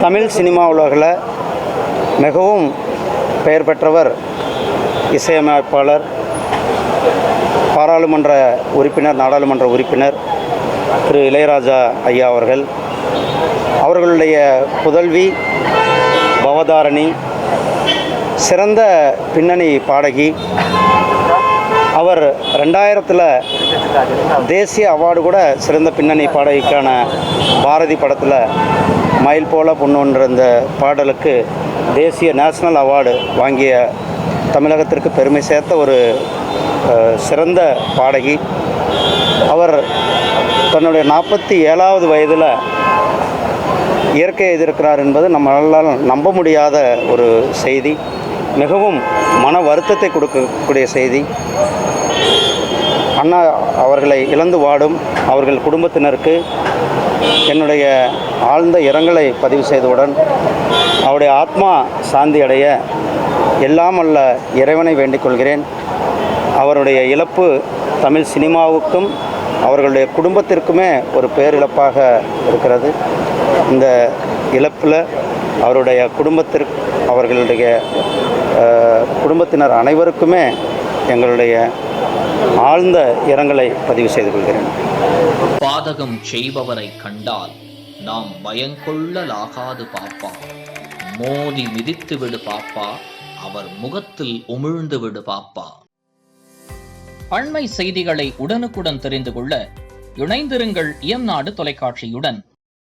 Tamil cinema உலகில் மிகவும் பெயர் பெற்றவர் இசையமைப்பாளர், பாராளுமன்ற உறுப்பினர், நாடாளுமன்ற உறுப்பினர் திரு இளையராஜா ஐயா அவர்கள். அவர்களுடைய புதல்வி பவதாரணி சிறந்த பின்னணி பாடகி. அவர் 2000 தேசிய அவார்டு கூட சிறந்த பின்னணி பாடகிக்கான பாரதி படத்தில் மயில் போல பொண்ணுன்ற இந்த பாடலுக்கு தேசிய நேஷ்னல் அவார்டு வாங்கிய தமிழகத்திற்கு பெருமை சேர்த்த ஒரு சிறந்த பாடகி. அவர் தன்னுடைய 47வது வயதில் இயற்கையை எதிர்க்கிறார் என்பது நம்மளால் நம்ப முடியாத ஒரு செய்தி. மிகவும் மன வருத்தத்தை கொடுக்கக்கூடிய செய்தி. அண்ணா அவர்களை இழந்து வாடும் அவர்கள் குடும்பத்தினருக்கு என்னுடைய ஆழ்ந்த இரங்கலை பதிவு செய்தவுடன் அவருடைய ஆத்மா சாந்தி அடைய எல்லாம் அல்ல இறைவனை வேண்டிக் கொள்கிறேன். அவருடைய இழப்பு தமிழ் சினிமாவுக்கும் அவர்களுடைய குடும்பத்திற்குமே ஒரு பேரிழப்பாக இருக்கிறது. இந்த இழப்பில் அவருடைய அவர்களுடைய குடும்பத்தினர் அனைவருக்குமே எங்களுடைய ஆழ்ந்த இரங்கலை பதிவு செய்து கொள்கிறேன். பாதகம் செய்பவரை கண்டால் நாம் பயங்கொள்ளலாகாது பாப்பா, மோதி மிதித்து விடு பாப்பா, அவர் முகத்தில் உமிழ்ந்து விடு பாப்பா. அண்மை செய்திகளை உடனுக்குடன் தெரிந்து கொள்ள இணைந்திருங்கள் இயம்நாடு தொலைக்காட்சியுடன்.